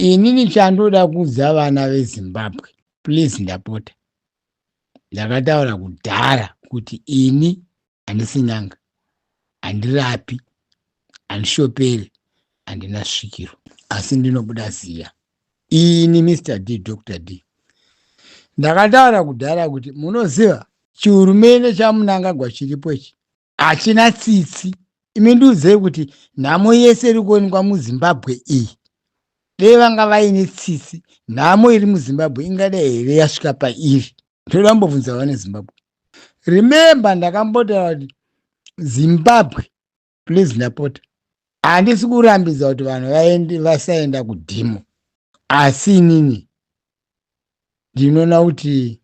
inini chandoda kuudza vana veZimbabwe, please ndapota, ndakataura kudhara kuti ini handisi n'anga, handirapi, handishoperi, handina svikiro, asi ndinobuda ziya. Ini Mr. D, Dr. D, ndakataura kudhara kuti munoziva chihurumende chaMunangagwa chiripo ichi hachina tsitsi. Imi ndiudzei kuti nhamo yese iri kuonekwa muZimbabwe iyi, dei vanga vaine tsitsi, nhamo iri muZimbabwe ingadai here yasvika pairi? Ndoda mbobvunza vane Zimbabwe. Remember, ndakambotaura kuti Zimbabwe, please ndapota, handisi kurambidza kuti vanhu vasaenda kudhimo, asi inini ndinoona kuti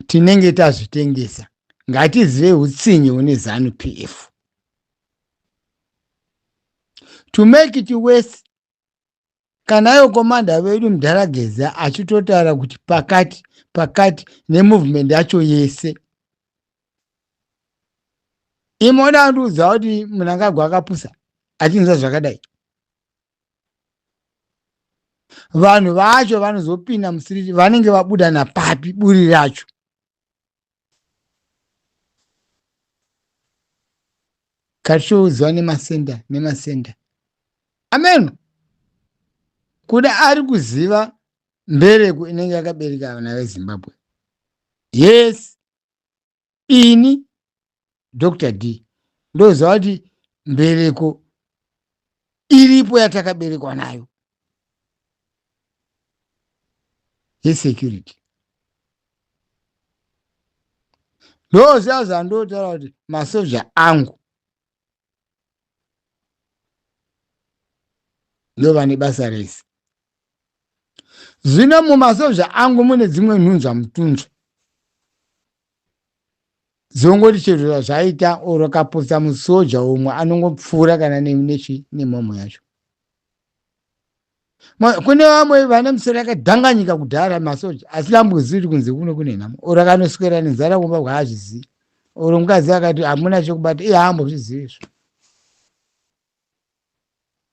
tinenge tazvitengesa. Ngatizive hutsinye hune ZANU-PF. To make it worse, kana iwo komanda vedu Mudharageza achitotaura kuti pakati nemovement yacho yese, imoda ndiudza kuti Mnangagwa akapusa achinza zvakadai. Vanhu vacho vanozopinda musiriti vanenge vabuda napapi buri racho. Kachoudzwa nemasenda. Amen. Kuda ari kuziva mbereko inenge yakabereka vana veZimbabwe. Yes, ini Dr. D ndoziva kuti mbereko iripo yatakaberekwa nayo, yesecurity. Ndoziva zvandotaura kuti masoja angu ndo vane basa rese. Zvino mumasoja angu mune dzimwe nhunzva mutunzva dzongoti chero zvaita oro kaposa musoja umwe anongopfuura kana nemamwe yacho. Kune vamwe vane misoro yakadhanganyika kudhara masoja, asi lambuzivi kunze kuno kune nhamo, oro akanoswera nenzara kumba kwaazvizivi, oro mukadzi akati hamuna chokubata, iye haambozvizivi izvo.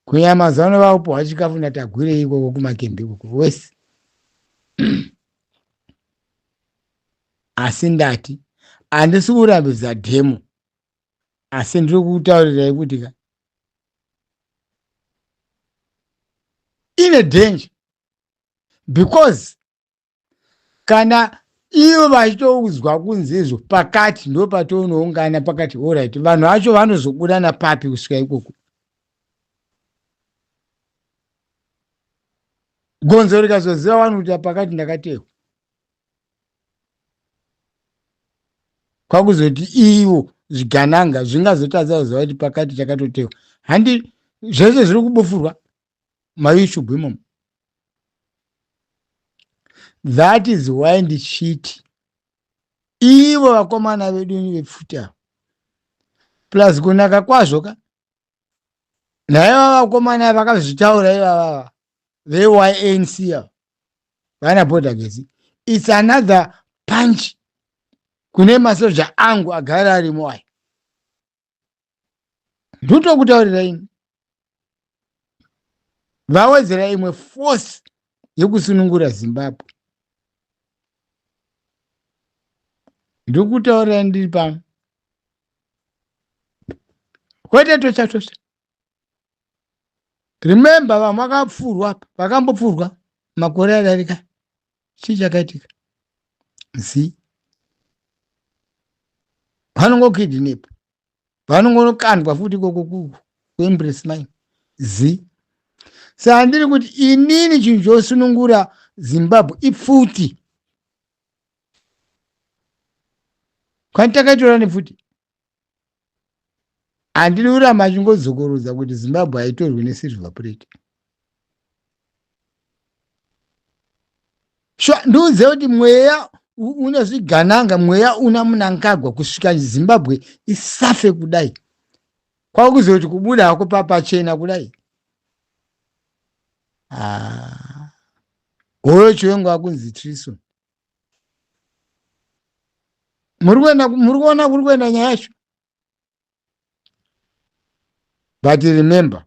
Kunyama zano vakupuhwa chikafu natagwirei ikoko kumakembe ikoko wese. Asi ndati handisi kurambidza dhemo, asi ndiri kutaurirai kuti ine danger, because kana ivo vachitoudzwa kunzi izvo pakati ndo patounoungana pakati, alright, vanhu vacho vanozobuda napapi kusvika ikoko? Gonzo rikazoziva vanhu kuti pakati ndakatewa, kwakuzoti ivo zvigananga zvingazotadza kuziva kuti pakati chakatotewa. Handi zvese zviri kubufurwa maYouTube imomo. That is why ndichiti ivo vakomana vedu vepfuta plus kunaka kwazvo ka naiva vakomana vakazvitaura ivava veYNC ava vana Bhodagezi, it's another punch kune masoja angu agara arimo aya. Ndotokutaurira ini vawedzera imwe force yekusunungura Zimbabwe. Ndokutaurira ndiri pano, kwete tosha. Remember, vamwe vakapfurwa, vakambopfurwa makore adarika, chii chakaitika? Vanongokidnap, vanongokandwa futi ikoko kuembrace mine. Saka ndiri kuti inini chinhu chosunungura Zimbabwe ipfuti. Kwani takaitora nepfuti? Handiri kuramba achingodzokorodza kuti Zimbabwe haitorwi nesilver plate. Ndiudze kuti mweya una zvigananga, mweya una Mnangagwa kusvika Zimbabwe isafe kudai, kwakuzoti kubuda hako papachena kudai. Hoyo chiwengu akunzi Treason. Muri kuona kuri kuenda nyaya yacho. But remember,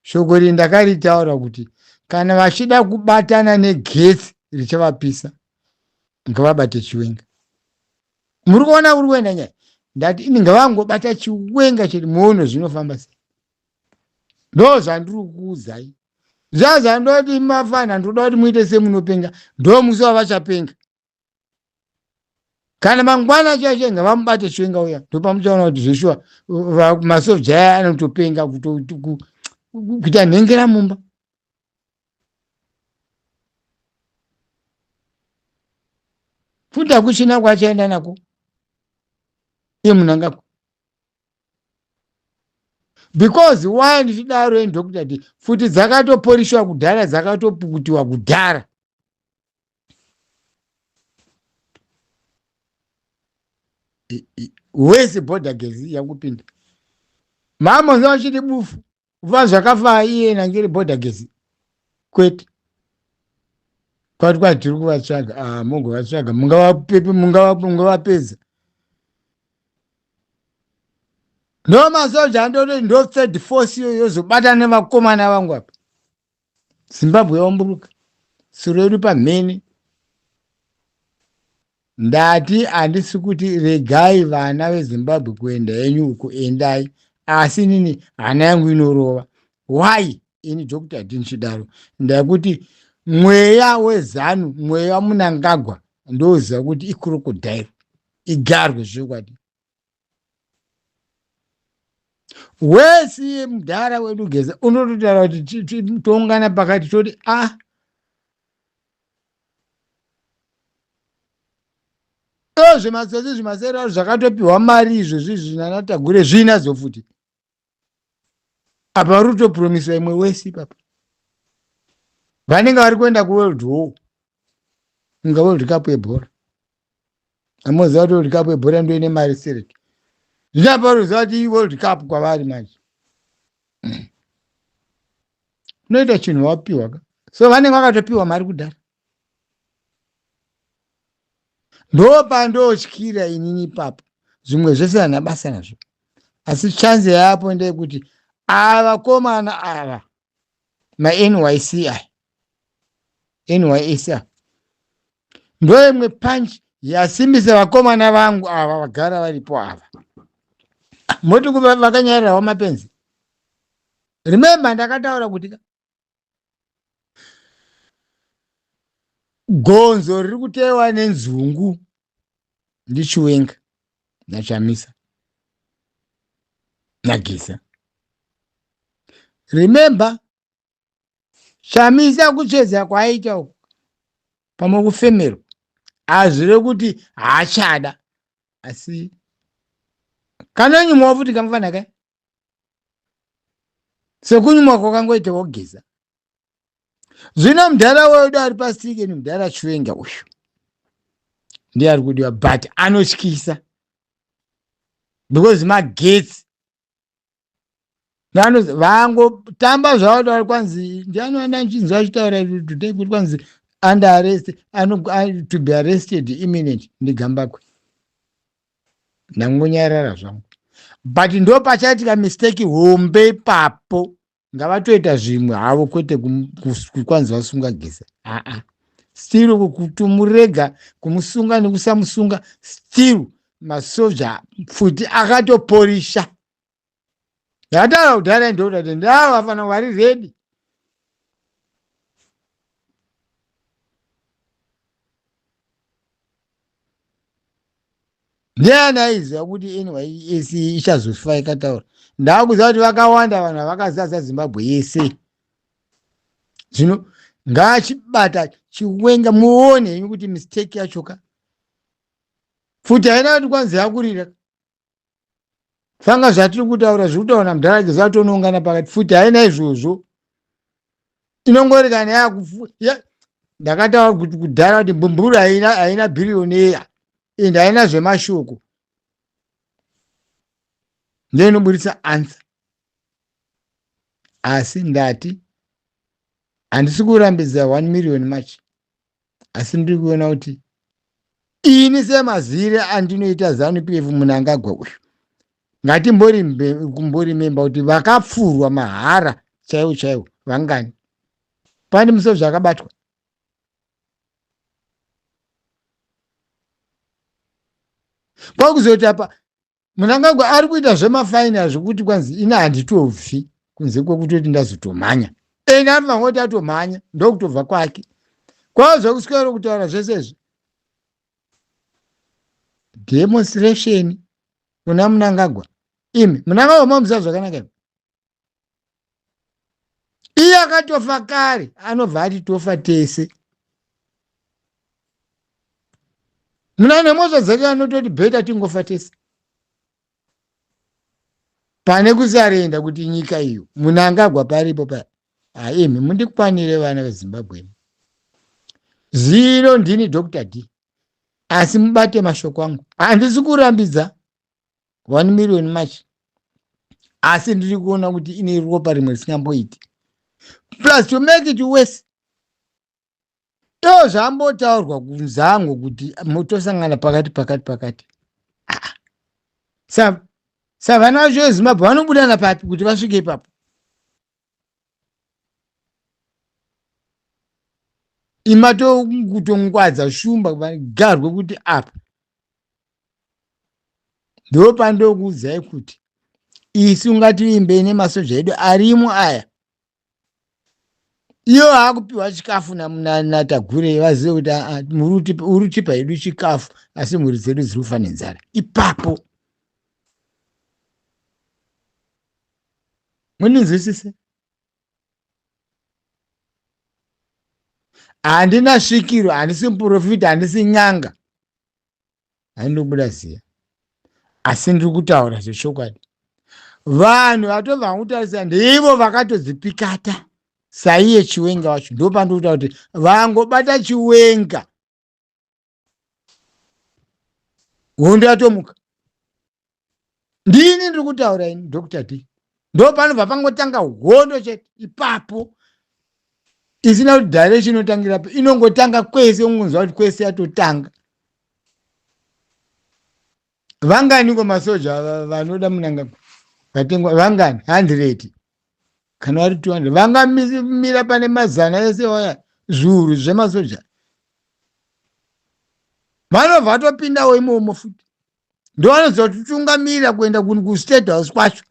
shoko iri ndakaritaura kuti kana vachida kubatana negetsi richavapisa ngavabate chiwenga. Muri kuona uri kuenda nyaya, ndati ini ngavangobata chiwenga chiri muono zvinofamba sei. Ndo zvandiri kukuudzai. Zvazandoti mafana ndoda kuti muite semunopenga, ndo musi wavachapenga. Kana mangwana chache ngavamubate chiwenga uya, ndopamuchaona kuti zveshuwa masoja aya anotopenga kuita nhengera mumba. Futi hakuchina kwachaenda nako iye munangako. Because why ndichidaro ndokudya kuti futi dzakatoporishwa kudhara, dzakatopukutiwa kudhara. Wese border gezi yakupinda. Mama nzachiti bufu. Uva zvakafa iye nangiri border gezi. Kwete. Kwati tiri kuvatsvaga, mungovatsvaga, mungavapedza. Ndo masoja ndo third force yozobatana nevakomana vangu apa. Zimbabwe yaumburuka. Suro yedu pamhene. Ndati handisi kuti regai vana veZimbabwe kuenda henyu uko, endai. Asi nini hana yangu inorova. Why? Ini Dr. Dinchidaro. Ndakuti mweya weZanu, mweya Munangagwa, ndoziva kuti ikrokodile. Igarwe zvokwadi. Wesi mudhara wedu Geza unototaura kuti toungana pakati toti zvematsotsi zvimasera zvakatopiwa mari izvozvi zvinanatagure zvinadzo futi. Apa rutopromiswa imwe wesi papa. Vanenge vari kuenda kuWorld War. Kunga World Cup yebhora. Amoziva kuti World Cup yebhora ndio ine mari sereti. Zvinaparuziva kuti World Cup kwavari manje. Unoita chinhu wapiwa ka. So vanenge vakatopiwa mari kudhara. Ndo pandotyira inini papa. Zvimwe zvese hana basa nazvo. Asi chance yapo ndeyekuti avakomana ava NYC ndo imwe punch yasimbisa vakomana vangu ava vagara varipo ava. Moti vakanyarirawo mapenzi. Remember ndakataura kuti gonzo riri kutewa nenzungu ndiChiwenga naChamisa naGeza. Remember Chamisa kuchedza kwaita uko pamwe kufemero azvire kuti haachada, asi kanonyumwa futi kamufana kai sekunyumwa kwakangoitawo Geza. Zvino mudhara wedu ari pasike ni mudhara Chiwenga uyu ndiye ari kudiwa, but anotyisa because magetsi vangotamba zvavo vari kwanzi ndianoona nchinzi vachitaura today kuti kwanzi under arrest, to be arrested imminent ndigambakwe. Ndangonyarara zvangu, but ndo pachatika mistake hombe ipapo. Ngavatoita zvimwe havo kwete kwanzi vasunga Geza. Still kutumurega kumusunga nekusamusunga, still masoja futi akatoporisha. Yataura kudhara ndoda kuti ndavo vafana vari ready. Ndiani aiziva kuti NYC ichazofa ikataura. Ndakuziva kuti vakawanda vanhu vakazaza Zimbabwe yese. Zvino ngachibata Chiwenga muone kuti mistake yachoka. Futi haina kuti kwanzi yakurira. Fanga zvatiri kutaura zvikutaura mudhara Geza tonoungana pakati, futi haina izvozvo. Inongoreka neyakufu. Ndakataura kuti kudhara kuti Mbumburu haina billionaire ende haina zvemashoko. Ndiyo inoburitsa answer. Asi ndati handisi kurambidza 1 million machi, asi ndiri kuona kuti ini semazire andinoita ZANU-PF Munangagwa uyu ngatimbori memba kuti vakapfurwa mahara chaiwo vangani pane musodzi akabatwa kwakuzoti apa Mnangagwa ari kuita zvemafaina zvekuti kwanzi ina handitobvi kunze kwekutoti ndazotomhanya eni ari vangoti atomhanya ndokutobva kwake kwazva kuswera kutaura zvese izvi demonstration kuna Mnangagwa imi Mnangagwa mamuziva zvakanaka imi iye akatofa kare anobva ati tofa tese muna nemozva dzake anototi bheta tingofa tese pane kusarenda kuti nyika iyo Mnangagwa paripo pa imi mundikwanire vana veZimbabwe zero ndini Dr. D asi mubate mashoko angu handisi kurambidza 1 million match asi ndiri kuona kuti ine ropa rimwe risingamboiti plus to make it worse zvambotaurwa kunzango kuti mutosangana pakati savana vacho veZimbabwe vanobudana papi kuti vasvike ipapo imatokutongwadza shumba vagarwe kuti apa ndo pandokuudzai kuti isi ungatiimbei nemasoja edu arimo aya iyo haakupiwa chikafu natagure vazive kuti urutipa edu chikafu asi mhuri dzedu dziri kufa nenzara ipapo muninzwisise handina svikiro handisi muprofita handisi nyanga handinobuda ziya asi ndiri kutaura zvechokwadi vanhu vatobva kutarisira ndivo vakatodzipikata saiye chiwenga wacho ndo pandikuta kuti vangobata chiwenga hondo yatomuka ndini ndiri kutaura ini Dr. D ndo panobva pangotanga hondo chete ipapo isina kuti direction inotangira pa inongotanga kwese ungonzwa kuti kwese yatotanga vangani masoja vanoda Mnangagwa vatengwa vangani 100 kana vari 200 vangamira pane mazana ese waya zviuru zvemasoja vanobva vatopindawo imomo futi ndo vanozotungamira kuenda kustate house kwacho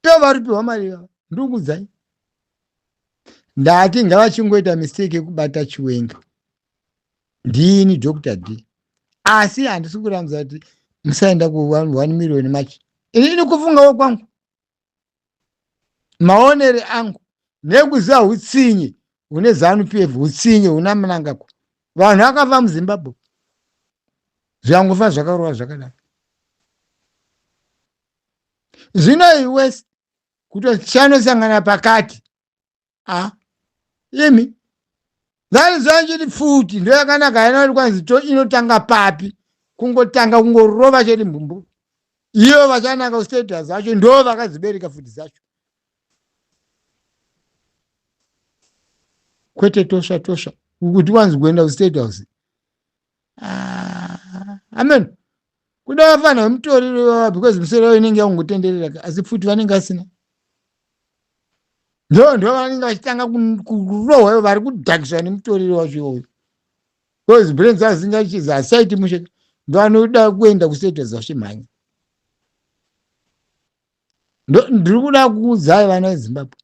ivo varipiwa mari yavo ndikuudzai ndati ngavachingoita mistake yekubata chiwenga ndini Dr. D asi handisi kurambidza kuti musaenda ku1 million match ini kufungawo kwangu maonere angu nekuziva utsinye hune ZANU-PF utsinye huna Mnangagwa vanhu vakafa muZimbabwe zvangofa zvakarova zvakadaro zvino iwese kutochanosangana pakati imi zvanizvanjiri pfuti ndo yakanaka haina kuti kwanzi inotanga papi kungotanga kungorova chete mbumbu iyo vachananga kustatus zacho ndo vakadzibereka futi zacho kwete tosha kuti wanzi kuenda kustate house amen kuda vafana vemutoriro because misoro yavo inenge yakungotenderera asi futi vanenge asina ndo vanenge vachitanga kurohwa vari kudhakiswa nemutoriro wacho iwoyo because brains azingachiza asaiti mushe ndo vanoda kuenda kustate house vachimhanya ndiri kuda kuudzai vana veZimbabwe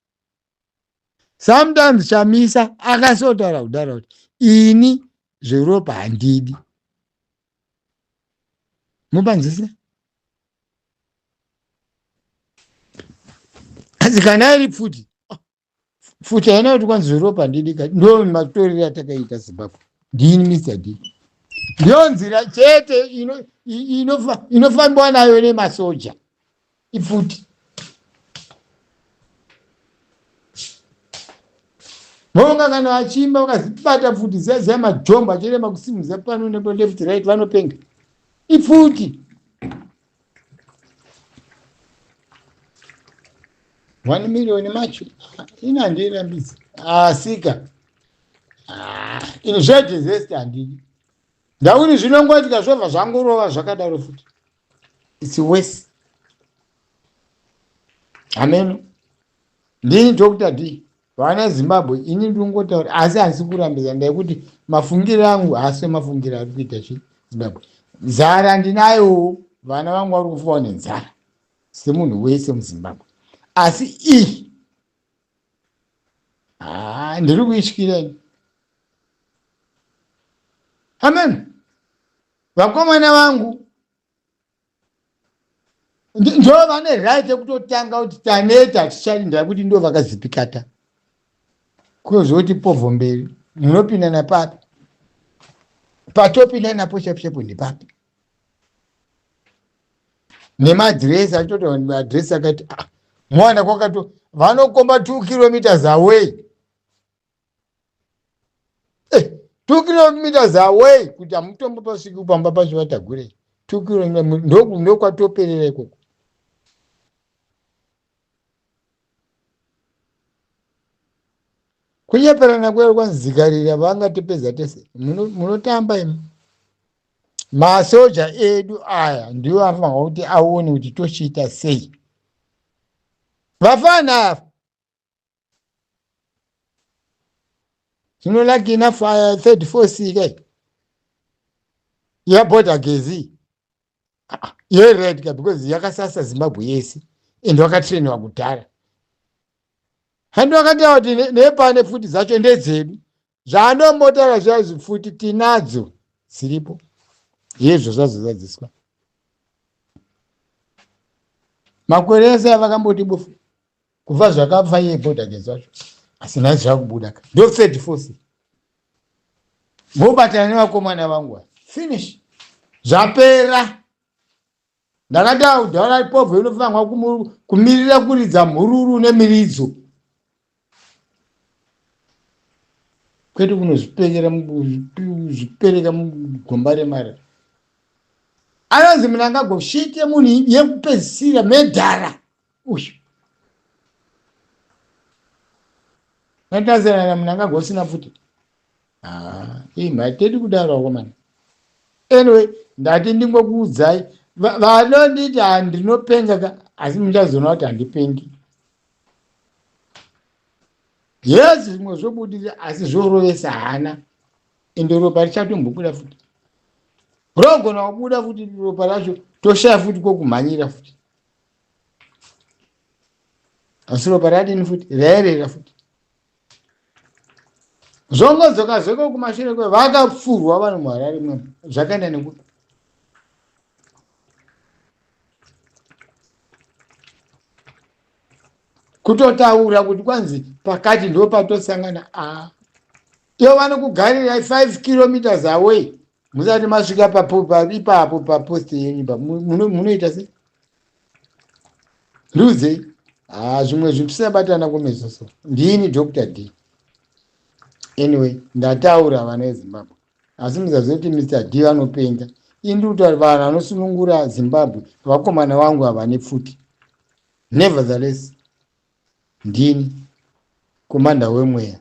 sometimes Chamisa akasotaura kudaro kuti ini zveropa handidi mupanzisa asi kana iri futi haina kuti kwanzi zveropa handidi kati ndo matorero atakaita Zimbabwe ndini Mr. D ndiyo nzira chete inofambiwa nayo nemasoja ifuti vonga kana vachimba vakazibata pfuti ziyazia majombo achirema kusimudza pano nepo left right vanopenga ipfuti 1 million macho ina handirambidzi asika ino zvedezesti handidi ndauri zvinongoitika zvobva zvangorova zvakadaro futi its worse Amen. Ndini Dr. D. Vana Zimbabwe ini ndingotaura asi hasi kurambisa ndekuti mafungiro angu haasi mafungiro ari kuita Zimbabwe. Nzara ndinayo, vana vangu vari kufawo nenzara semunhu wese muZimbabwe. Asi iyi ndiri kuityireni. Amen. Vakomana vangu ndo vane right yekutotanga kuti taneta tichalinda kuti ndo vakazipikata kuzoti povho mberi munopinda napapi patopinda napo shepu ndipapi nemadhiresi achitotaura madhiresi akati mwana kwakato vanokomba 2 kilometers away 2 kilometers away kuti hamutombo pasviki kupamba pachivatagurei 2 kilometers ndokwatoperera ikoko. Kunyeperana kwero kwanzikarira vangatipedza tese munotamba imi. Masoja edu aya ndiwo afanirwa kuti aone kuti tochiita sei. Vafana zvinolakina fire 34C kai yabhodha gezi yered because yakasasa Zimbabwe yese ende wakatrainwa kudhara. Hando akataura kuti nepane futi dzacho ndedzedu zvaanombotaura zvaizvi futi tinadzo dziripo izvo zvazozadziswa makore ese avakamboti bofu kubva zvakafa iye bhodha gezi wacho asi naizvi zvakubuda ka ndo 34C mobatana nevakomana vangu finish zvapera. Ndakataura kudhara povho inofanirwa kumirira kuridza mhururu nemiridzo kwete kunozvipereka mugomba remari. Anonzi munhu angagoshite munhu yekupedzisira medhara uyu natazirana munhu angagosina futi matedi kudaro wakomana. Anyway ndati ndingokuudzai vanonditi handinopenga asi muchazoona kuti handipengi. Yes, zvimwe zvobudira asi zvorovesa hana ende ropa richatombobuda futi. Rogona kubuda futi ropa racho toshaya futi kwokumhanyira futi. Asi ropa radini futi raerera futi. Zvongodzoka zveko kumashure kwe vakafurwa vanhu muHarare mwe zvakaenda nekuti kutotaura kuti kwanzi pakati ndo patosangana ivo vanokugarirai 5 kilometers away musati masvika ipapo paposti yenyumba munoita sei nduzei zvimwe zvinhu tisabatana kumeso so ndini Dr. D. Anyway ndataura vana veZimbabwe asi muzazoti Mr. D vanopenga indutaura vanhu vanosunungura Zimbabwe vakomana vangu havane pfuti. Nevertheless ndini komanda wemweya